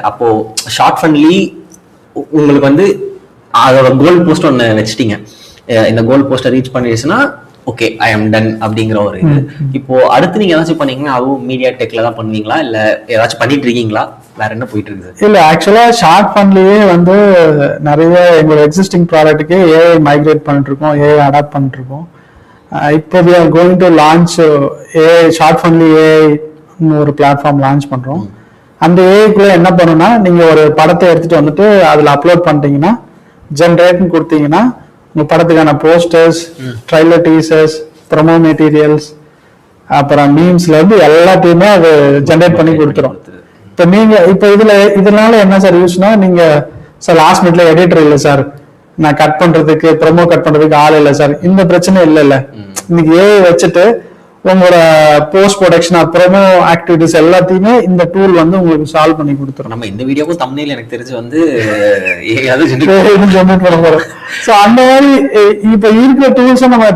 அப்போ ஷார்ட் ஃபன்லி உங்களுக்கு வந்து அதோட கோல் போஸ்ட் ஒன்று வச்சுட்டீங்க, இந்த கோல் போஸ்ட்டை ரீச் பண்ணிடுச்சுன்னா ஓகே ஐ எம் டன் அப்படிங்கிற ஒரு இது. இப்போ அடுத்து நீங்க ஏதாச்சும் பண்ணீங்கன்னா அதுவும் மீடியா டெக்ல தான் பண்ணுவீங்களா இல்ல ஏதாச்சும் பண்ணிட்டு இருக்கீங்களா, வேற என்ன போயிட்டு இருக்குது? இல்ல ஆக்சுவலா ஷார்ட் ஃபன்லயே வந்து நிறைய எங்களோட எக்ஸிஸ்டிங் ப்ராடக்ட்டுக்கு ஏஐ மைக்ரேட் பண்ணிட்டு இருக்கோம், ஏஐ அடாப்ட் பண்ணிட்டு இருக்கோம். இப்போ we are going to launch AI short funnily AI ஒரு பிளாட்ஃபார்ம் லான்ச் பண்றோம். அந்த ஏஐக்குள்ள என்ன பண்ணுன்னா நீங்க ஒரு படத்தை எடுத்துட்டு வந்துட்டு அதுல அப்லோட் பண்ணிட்டீங்கன்னா ஜென்ரேட்னு கொடுத்தீங்கன்னா உங்க படத்துக்கான posters, trailer, teasers, promo materials, அப்புறம் மீம்ஸ்ல இருந்து எல்லாத்தையுமே அது ஜென்ரேட் பண்ணி கொடுத்துரும். இப்போ நீங்க இப்போ இதனால என்ன சார் யூஸ்னா, நீங்க சார் லாஸ்ட் மினிட்ல எடிட்டர் இல்லை சார், நான் கட் பண்றதுக்கு ப்ரொமோ கட் பண்றதுக்கு ஆள் இல்லை சார், இந்த பிரச்சனை இல்ல. இன்னைக்கு ஏஐ வச்சுட்டு உங்களோட போஸ்ட் ப்ரொடக்ஷன் ப்ரோமோ ஆக்டிவிட்டிஸ் எல்லாத்தையுமே இந்த டூல் வந்து உங்களுக்கு சால்வ் பண்ணி கொடுத்துரும். நம்ம இந்த வீடியோக்கும் தம்ப்நெயில் எனக்கு தெரிஞ்சு வந்து ஜெனரேட் பண்ண போறோம். ஸோ அந்த மாதிரி இப்போ இருக்கிற டூல்ஸை நம்ம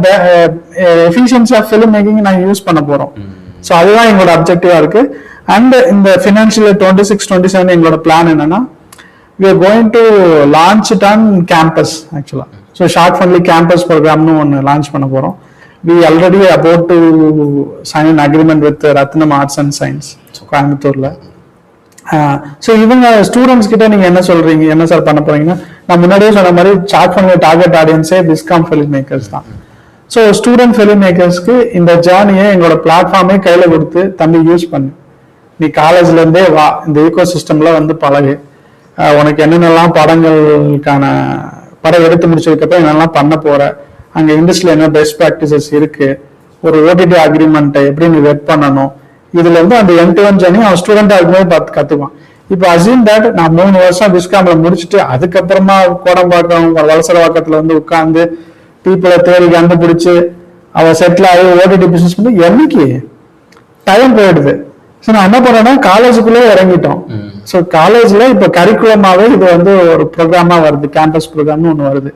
எஃபிஷியன்சி ஆஃப் ஃபிலிம் மேக்கிங் நாங்கள் யூஸ் பண்ண போறோம். ஸோ அதுதான் எங்களோட அப்ஜெக்டிவா இருக்கு. அண்ட் இந்த ஃபினான்ஷியல் 26-27 எங்களோட பிளான் என்னன்னா, we are going to launch it on campus actually. So short funly campus program nu one launch பண்ண போறோம். We already about to sign an agreement with Ratnam Arts and Science கோயம்புத்தூர்ல. So இவங்க students கிட்ட நீங்க என்ன சொல்றீங்க, என்ன sir பண்ண போறீங்கன்னா, நான் முன்னாடியே சொன்ன மாதிரி ஷார்ட் ஃபன்ல டார்கெட் ஆடியன்ஸே பிஸ்காம் ஃபிலிம் மேக்கர்ஸ் தான். ஸோ ஸ்டூடெண்ட் ஃபிலிம் மேக்கர்ஸ்க்கு இந்த ஜேர்னியை எங்களோட பிளாட்ஃபார்மே கையில கொடுத்து தம்பி யூஸ் பண்ணு, நீ காலேஜ்ல இருந்தே வா, இந்த ஈகோ சிஸ்டம்ல வந்து பழகு, உனக்கு என்னென்னலாம் படங்களுக்கான படம் எடுத்து முடிச்சதுக்கப்புறம் என்னெல்லாம் பண்ண போற, அங்கே இண்டஸ்ட்ரியில் என்ன பெஸ்ட் ப்ராக்டிசஸ் இருக்கு, ஒரு ஓடிடி அக்ரிமெண்ட்டை எப்படி நீ வெட் பண்ணணும், இதுல இருந்து அந்த என் ஜர்னி அவன் ஸ்டூடெண்டா இருக்கும்போது பார்த்து கத்துக்குவான். இப்போ அசியூம் தட் நான் 3 வருஷம் பிஸ்காம்ல முடிச்சுட்டு அதுக்கப்புறமா கோடம்பாக்கம் வலசரவாக்கத்துல வந்து உட்கார்ந்து பீப்புளை தேடி கண்டுபிடிச்சு அவன் செட்டில் ஆகி ஓடிடி பிசினஸ் பண்ணி என்னைக்கு டைம் போயிடுது. ஸோ நான் என்ன பண்ணேன்னா காலேஜுக்குள்ளே இறங்கிட்டோம். ஸோ காலேஜ்ல இப்போ கரிக்குலமாவே இது வந்து ஒரு ப்ரோக்ராமா வருது, கேம்பஸ் ப்ரோக்ராம்னு ஒன்று வருது.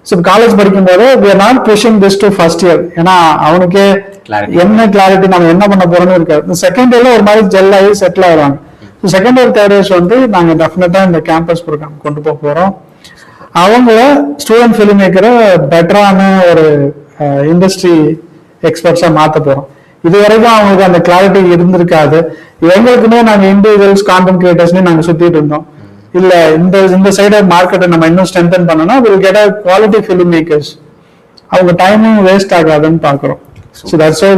ஸோ காலேஜ் படிக்கும் போது we are not pushing this to first year. ஏன்னா அவனுக்கே என்ன கிளாரிட்டி நம்ம என்ன பண்ண போறோம்னு இருக்காது. செகண்ட் இயர்ல ஒரு மாதிரி ஜெல் ஆகி செட்டில் ஆயிடுவாங்க. So second year third years வந்து நாங்க டெஃபினட்டா இந்த கேம்பஸ் ப்ரோக்ராம் கொண்டு போக போறோம். அவங்கள ஸ்டூடெண்ட் ஃபிலிம் மேக்கரை பெட்டரான ஒரு இண்டஸ்ட்ரி எக்ஸ்பர்ட்ஸா மாத்த போறோம். இது வரைக்கும் அவங்களுக்கு அந்த கிளாரிட்டி இருந்திருக்காது. எங்களுக்குமே நாங்க இண்டிவிஜுவல்ஸ் கான்டென்ட் கிரியேட்டர்ஸ்னே நாங்க சுத்திட்டு இருந்தோம். இல்ல இந்த சைடு மார்க்கெட்டை நம்ம இன்னும் ஸ்ட்ரென்தன் பண்ணோம்னா will get a quality film makers, அவங்க டைமும் வேஸ்ட் ஆகாதுன்னு பாக்குறோம். So that's why